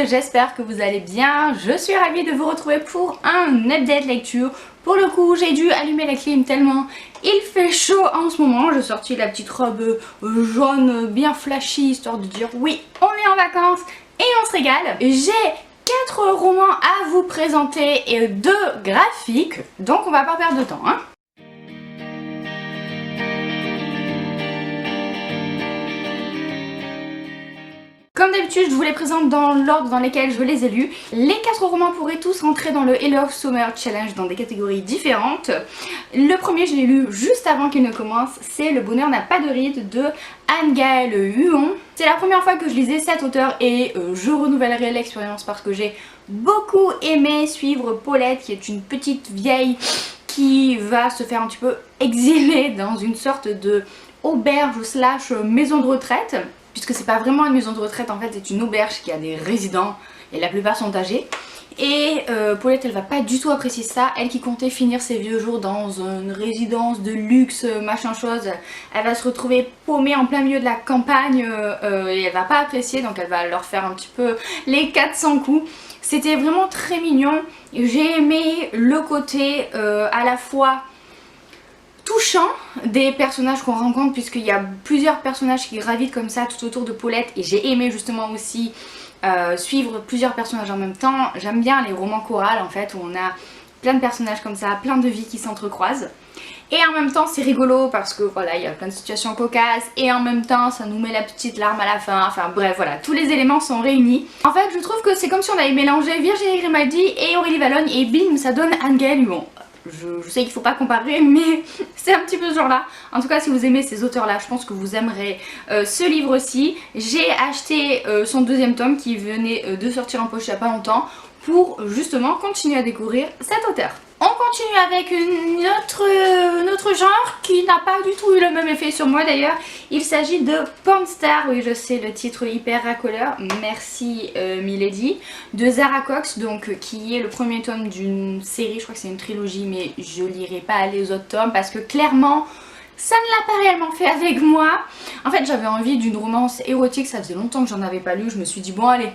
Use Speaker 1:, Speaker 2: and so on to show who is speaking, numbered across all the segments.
Speaker 1: j'espère que vous allez bien. Je suis ravie de vous retrouver pour un update lecture. Pour le coup, j'ai dû allumer la clim tellement il fait chaud en ce moment. J'ai sorti la petite robe jaune bien flashy, histoire de dire oui, on est en vacances et on se régale. J'ai 4 romans à vous présenter et 2 graphiques, donc on va pas perdre de temps, hein. Comme d'habitude, je vous les présente dans l'ordre dans lequel je les ai lus. Les 4 romans pourraient tous rentrer dans le Hello Summer Challenge dans des catégories différentes. Le premier, je l'ai lu juste avant qu'il ne commence, c'est Le bonheur n'a pas de ride de Anne-Gaëlle Huon. C'est la première fois que je lisais cet auteur et je renouvellerai l'expérience parce que j'ai beaucoup aimé suivre Paulette, qui est une petite vieille qui va se faire un petit peu exiler dans une sorte de auberge slash maison de retraite. Puisque c'est pas vraiment une maison de retraite, en fait c'est une auberge qui a des résidents et la plupart sont âgés. Et Paulette, elle va pas du tout apprécier ça, elle qui comptait finir ses vieux jours dans une résidence de luxe machin chose, elle va se retrouver paumée en plein milieu de la campagne et elle va pas apprécier, donc elle va leur faire un petit peu les 400 coups. C'était vraiment très mignon, j'ai aimé le côté à la fois touchant des personnages qu'on rencontre, puisqu'il y a plusieurs personnages qui gravitent comme ça tout autour de Paulette, et j'ai aimé justement aussi suivre plusieurs personnages en même temps. J'aime bien les romans chorales en fait, où on a plein de personnages comme ça, plein de vies qui s'entrecroisent. Et en même temps c'est rigolo parce que voilà, il y a plein de situations cocasses et en même temps ça nous met la petite larme à la fin, enfin bref voilà, tous les éléments sont réunis. En fait je trouve que c'est comme si on avait mélangé Virginie Grimaldi et Aurélie Valognes et bim, ça donne Anne-Gaëlle Huon. Je sais qu'il faut pas comparer, mais c'est un petit peu ce genre là. En tout cas, si vous aimez ces auteurs là, je pense que vous aimerez ce livre aussi. J'ai acheté son 2e tome qui venait de sortir en poche il y a pas longtemps pour justement continuer à découvrir cet auteur. On continue avec un autre genre qui n'a pas du tout eu le même effet sur moi d'ailleurs. Il s'agit de Porn Star, oui je sais, le titre hyper racoleur, merci Milady, de Zara Cox, donc qui est le premier tome d'une série, je crois que c'est une trilogie, mais je lirai pas les autres tomes parce que clairement ça ne l'a pas réellement fait avec moi. En fait j'avais envie d'une romance érotique, ça faisait longtemps que j'en avais pas lu, je me suis dit bon allez,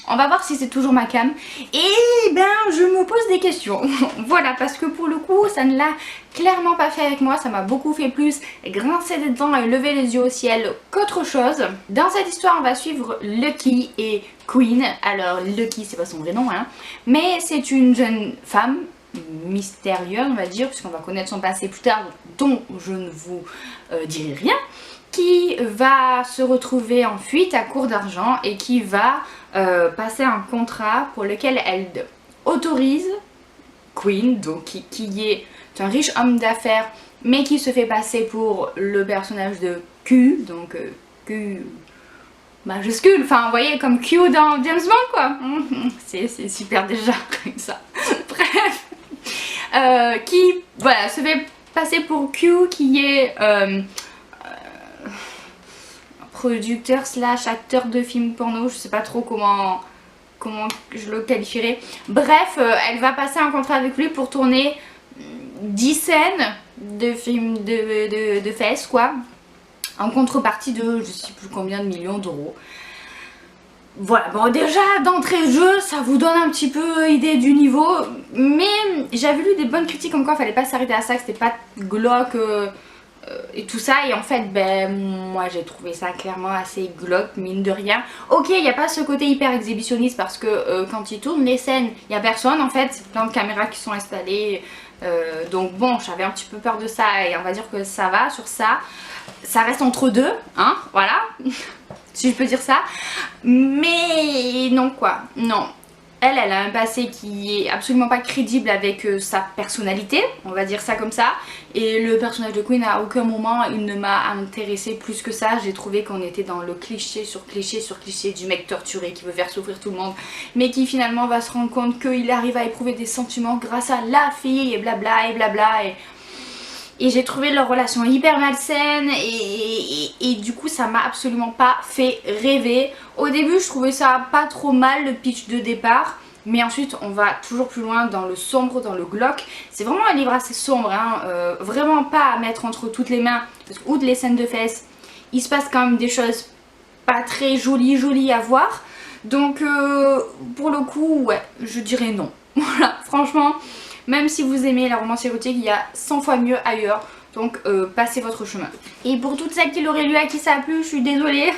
Speaker 1: on va voir si c'est toujours ma cam. Et ben je me pose des questions. Voilà, parce que pour le coup ça ne l'a clairement pas fait avec moi. Ça m'a beaucoup fait plus grincer des dents et lever les yeux au ciel qu'autre chose. Dans cette histoire on va suivre Lucky et Queen. Alors Lucky c'est pas son vrai nom hein, mais c'est une jeune femme mystérieuse on va dire, puisqu'on va connaître son passé plus tard dont je ne vous dirai rien, qui va se retrouver en fuite à court d'argent et qui va passer un contrat pour lequel elle autorise Queen, donc qui est un riche homme d'affaires mais qui se fait passer pour le personnage de Q, donc Q majuscule, enfin vous voyez comme Q dans James Bond quoi. C'est super déjà comme ça. Bref, qui voilà se fait passer pour Q, qui est producteur slash acteur de films porno, je sais pas trop comment je le qualifierais. Bref, elle va passer un contrat avec lui pour tourner 10 scènes de films de fesses quoi, en contrepartie de je sais plus combien de millions d'euros. Voilà, bon déjà d'entrée de jeu ça vous donne un petit peu idée du niveau, mais j'avais lu des bonnes critiques comme quoi il fallait pas s'arrêter à ça, que c'était pas glauque et tout ça, et en fait ben moi j'ai trouvé ça clairement assez glauque mine de rien. Ok, il n'y a pas ce côté hyper exhibitionniste parce que quand ils tournent les scènes il n'y a personne en fait, c'est plein de caméras qui sont installées, donc bon j'avais un petit peu peur de ça et on va dire que ça va sur ça. Ça reste entre deux, hein, voilà, si je peux dire ça, mais non quoi, non. Elle a un passé qui est absolument pas crédible avec sa personnalité, on va dire ça comme ça. Et le personnage de Queen, à aucun moment il ne m'a intéressé plus que ça. J'ai trouvé qu'on était dans le cliché sur cliché sur cliché du mec torturé qui veut faire souffrir tout le monde, mais qui finalement va se rendre compte qu'il arrive à éprouver des sentiments grâce à la fille et blabla et blabla. Et j'ai trouvé leur relation hyper malsaine et du coup ça m'a absolument pas fait rêver. Au début je trouvais ça pas trop mal le pitch de départ, mais ensuite on va toujours plus loin dans le sombre, dans le glauque. C'est vraiment un livre assez sombre hein, vraiment pas à mettre entre toutes les mains, parce que outre les scènes de fesses, il se passe quand même des choses pas très jolies à voir. Donc pour le coup, ouais, je dirais non. Voilà, franchement, même si vous aimez la romance érotique, il y a 100 fois mieux ailleurs. Donc passez votre chemin. Et pour toutes celles qui l'auraient lu à qui ça a plu, je suis désolée.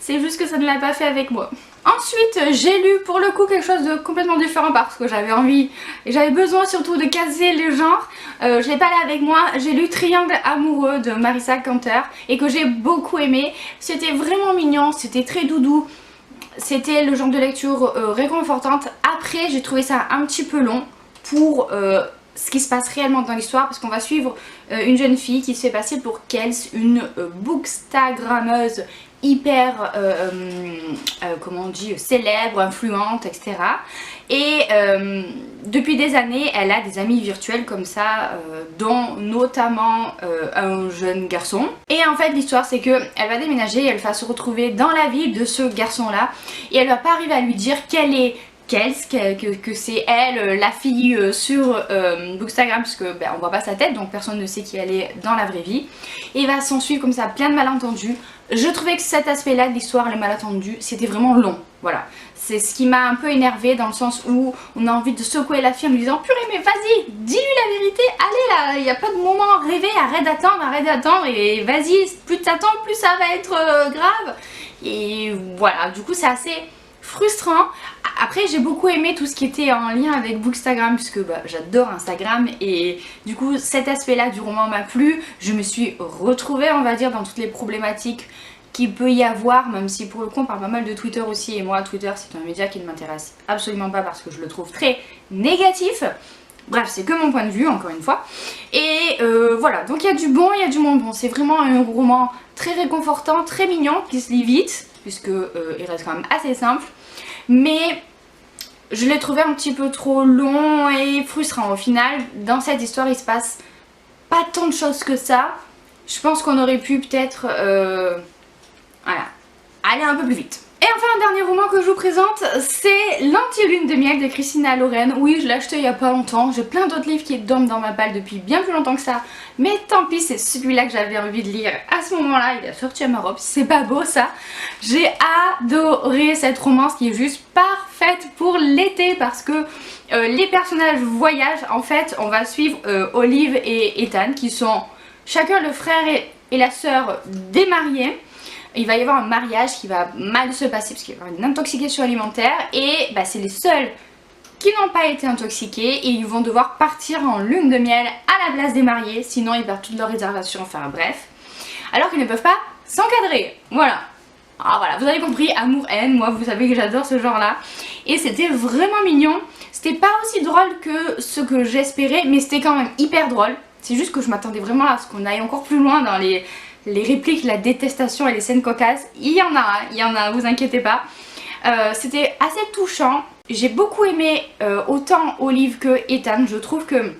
Speaker 1: C'est juste que ça ne l'a pas fait avec moi. Ensuite, j'ai lu pour le coup quelque chose de complètement différent parce que j'avais envie et j'avais besoin surtout de caser les genres. Je l'ai pas là avec moi, j'ai lu Triangle amoureux de Marissa Canter et que j'ai beaucoup aimé. C'était vraiment mignon, c'était très doudou. C'était le genre de lecture réconfortante. Après, j'ai trouvé ça un petit peu long pour ce qui se passe réellement dans l'histoire parce qu'on va suivre une jeune fille qui se fait passer pour Kels, une bookstagrammeuse hyper comment on dit, célèbre, influente, etc. Et depuis des années elle a des amis virtuels comme ça, dont notamment un jeune garçon. Et en fait l'histoire c'est que elle va déménager et elle va se retrouver dans la vie de ce garçon là et elle va pas arriver à lui dire qu'elle est que c'est elle, la fille sur Bookstagram, parce que on voit pas sa tête donc personne ne sait qui elle est dans la vraie vie. Et il va s'en suivre comme ça plein de malentendus. Je trouvais que cet aspect là de l'histoire, les malentendus, c'était vraiment long. Voilà, c'est ce qui m'a un peu énervée dans le sens où on a envie de secouer la fille en lui disant purée mais vas-y, dis-lui la vérité, allez là, il n'y a pas de moment rêvé, arrête d'attendre et vas-y, plus t'attends plus ça va être grave. Et voilà, du coup c'est assez frustrant. Après j'ai beaucoup aimé tout ce qui était en lien avec Bookstagram puisque j'adore Instagram et du coup cet aspect là du roman m'a plu. Je me suis retrouvée on va dire dans toutes les problématiques qu'il peut y avoir, même si pour le coup on parle pas mal de Twitter aussi et moi Twitter c'est un média qui ne m'intéresse absolument pas parce que je le trouve très négatif. Bref, c'est que mon point de vue, encore une fois. Et voilà, donc il y a du bon, il y a du moins bon. C'est vraiment un roman très réconfortant, très mignon, qui se lit vite, puisque il reste quand même assez simple. Mais je l'ai trouvé un petit peu trop long et frustrant. Au final, dans cette histoire, il se passe pas tant de choses que ça. Je pense qu'on aurait pu peut-être voilà, aller un peu plus vite. Et enfin un dernier roman que je vous présente, c'est L'Anti-Lune de miel de Christina Loren. Oui, je l'ai acheté il y a pas longtemps, j'ai plein d'autres livres qui dorment dans ma palle depuis bien plus longtemps que ça. Mais tant pis, c'est celui-là que j'avais envie de lire à ce moment-là, il a sorti à ma robe, c'est pas beau ça. J'ai adoré cette romance qui est juste parfaite pour l'été parce que les personnages voyagent. En fait, on va suivre Olive et Ethan qui sont chacun le frère et la sœur des mariés. Il va y avoir un mariage qui va mal se passer parce qu'il va y avoir une intoxication alimentaire et c'est les seuls qui n'ont pas été intoxiqués et ils vont devoir partir en lune de miel à la place des mariés, sinon ils perdent toutes leurs réservations, enfin bref. Alors qu'ils ne peuvent pas s'encadrer, voilà. Alors voilà, vous avez compris, amour-haine, moi vous savez que j'adore ce genre là. Et c'était vraiment mignon, c'était pas aussi drôle que ce que j'espérais, mais c'était quand même hyper drôle. C'est juste que je m'attendais vraiment à ce qu'on aille encore plus loin dans les répliques, la détestation et les scènes cocasses. Il y en a, vous inquiétez pas. C'était assez touchant. J'ai beaucoup aimé autant Olive que Ethan. Je trouve que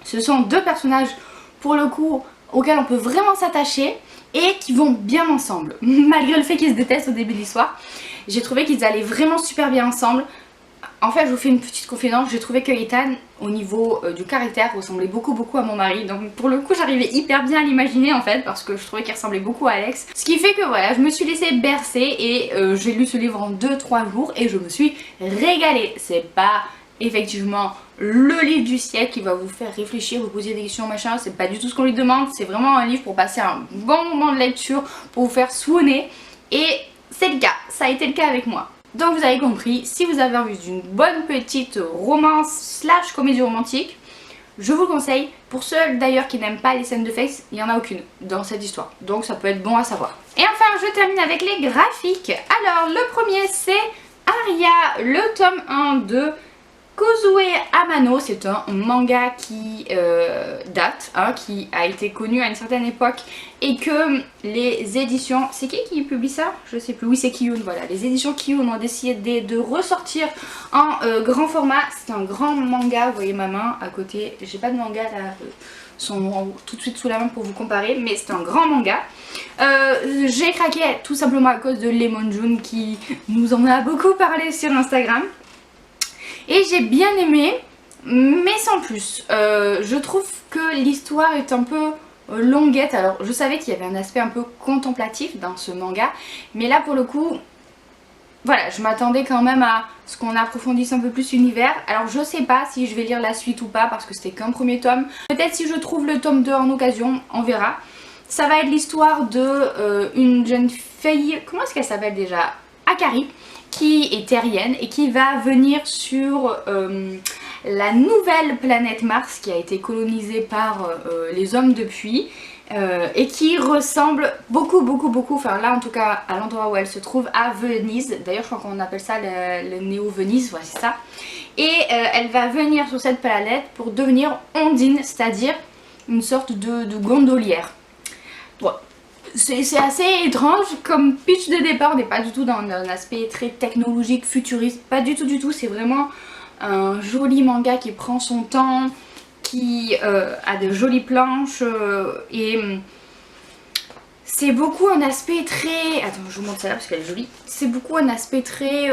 Speaker 1: ce sont deux personnages pour le coup auxquels on peut vraiment s'attacher et qui vont bien ensemble. Malgré le fait qu'ils se détestent au début de l'histoire, j'ai trouvé qu'ils allaient vraiment super bien ensemble. En fait, je vous fais une petite confidence, j'ai trouvé que Ethan, au niveau du caractère, ressemblait beaucoup à mon mari. Donc pour le coup, j'arrivais hyper bien à l'imaginer en fait, parce que je trouvais qu'il ressemblait beaucoup à Alex. Ce qui fait que voilà, je me suis laissée bercer et j'ai lu ce livre en 2-3 jours et je me suis régalée. C'est pas effectivement le livre du siècle qui va vous faire réfléchir, vous poser des questions, machin. C'est pas du tout ce qu'on lui demande. C'est vraiment un livre pour passer un bon moment de lecture, pour vous faire swooner. Et c'est le cas, ça a été le cas avec moi. Donc vous avez compris, si vous avez envie d'une bonne petite romance / comédie romantique, je vous le conseille. Pour ceux d'ailleurs qui n'aiment pas les scènes de sexe, il n'y en a aucune dans cette histoire. Donc ça peut être bon à savoir. Et enfin je termine avec les graphiques. Alors le premier c'est Aria, le tome 1 de Kozue Amano. C'est un manga qui date, qui a été connu à une certaine époque et que les éditions... C'est qui publie ça? Je sais plus. Oui, c'est Kiyun, voilà. Les éditions Kiyun ont décidé de ressortir en grand format. C'est un grand manga, vous voyez ma main à côté. J'ai pas de manga là, sont tout de suite sous la main pour vous comparer, mais c'est un grand manga. J'ai craqué tout simplement à cause de Lemon June qui nous en a beaucoup parlé sur Instagram. Et j'ai bien aimé, mais sans plus. Je trouve que l'histoire est un peu longuette. Alors je savais qu'il y avait un aspect un peu contemplatif dans ce manga, mais là pour le coup voilà, je m'attendais quand même à ce qu'on approfondisse un peu plus l'univers. Alors je sais pas si je vais lire la suite ou pas parce que c'était qu'un premier tome. Peut-être si je trouve le tome 2 en occasion, on verra. Ça va être l'histoire de une jeune fille, comment est-ce qu'elle s'appelle déjà? Akari, qui est terrienne et qui va venir sur la nouvelle planète Mars qui a été colonisée par les hommes depuis. Et qui ressemble beaucoup, enfin là en tout cas à l'endroit où elle se trouve, à Venise. D'ailleurs je crois qu'on appelle ça le Néo-Venise, voilà c'est ça. Et elle va venir sur cette planète pour devenir Ondine, c'est-à-dire une sorte de gondolière. Bon, c'est assez étrange comme pitch de départ, on n'est pas du tout dans un aspect très technologique, futuriste, pas du tout, c'est vraiment un joli manga qui prend son temps, qui a de jolies planches et c'est beaucoup un aspect très... Attends, je vous montre celle-là parce qu'elle est jolie. C'est beaucoup un aspect très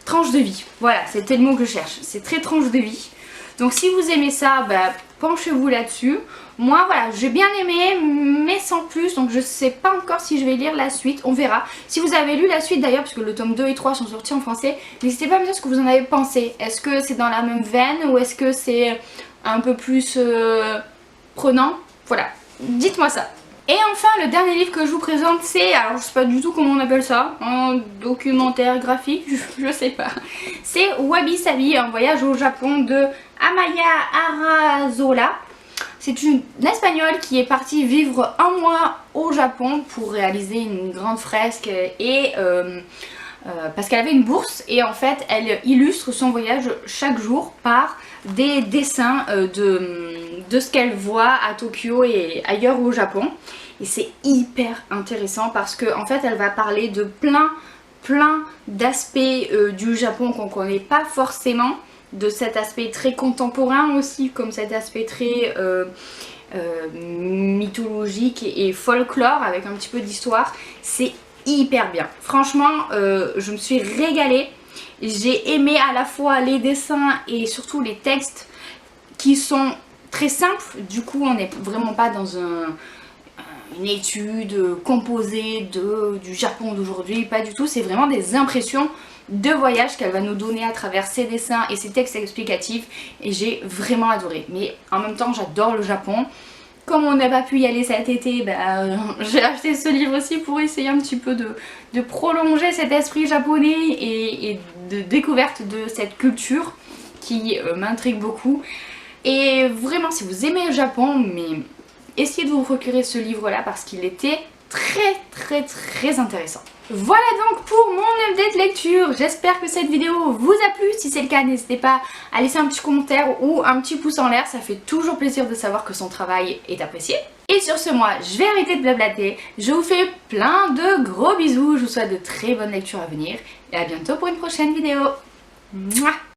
Speaker 1: tranche de vie. Voilà, c'était le mot que je cherche. C'est très tranche de vie. Donc si vous aimez ça, bah, penchez-vous là-dessus. Moi voilà, j'ai bien aimé mais sans plus, donc je sais pas encore si je vais lire la suite, on verra. Si vous avez lu la suite d'ailleurs, puisque le tome 2 et 3 sont sortis en français, n'hésitez pas à me dire ce que vous en avez pensé. Est-ce que c'est dans la même veine ou est-ce que c'est un peu plus prenant? Voilà, dites-moi ça. Et enfin le dernier livre que je vous présente c'est, alors je sais pas du tout comment on appelle ça, un documentaire graphique, je sais pas. C'est Wabi Sabi, un voyage au Japon de Amaya Arazola. C'est une espagnole qui est partie vivre un mois au Japon pour réaliser une grande fresque et parce qu'elle avait une bourse et en fait elle illustre son voyage chaque jour par des dessins de ce qu'elle voit à Tokyo et ailleurs au Japon. Et c'est hyper intéressant parce que en fait elle va parler de plein d'aspects du Japon qu'on connaît pas forcément, de cet aspect très contemporain aussi, comme cet aspect très mythologique et folklore avec un petit peu d'histoire. C'est hyper bien. Franchement, je me suis régalée. J'ai aimé à la fois les dessins et surtout les textes qui sont très simples. Du coup, on n'est vraiment pas dans une étude composée du Japon d'aujourd'hui. Pas du tout. C'est vraiment des impressions de voyage qu'elle va nous donner à travers ses dessins et ses textes explicatifs. Et j'ai vraiment adoré. Mais en même temps, j'adore le Japon. Comme on n'a pas pu y aller cet été, bah, j'ai acheté ce livre aussi pour essayer un petit peu de prolonger cet esprit japonais et de découverte de cette culture qui m'intrigue beaucoup. Et vraiment, si vous aimez le Japon, mais essayez de vous procurer ce livre-là parce qu'il était très intéressant. Voilà donc pour mon update lecture, j'espère que cette vidéo vous a plu. Si c'est le cas, n'hésitez pas à laisser un petit commentaire ou un petit pouce en l'air, ça fait toujours plaisir de savoir que son travail est apprécié. Et sur ce, moi, je vais arrêter de blablater, je vous fais plein de gros bisous, je vous souhaite de très bonnes lectures à venir et à bientôt pour une prochaine vidéo. Mouah.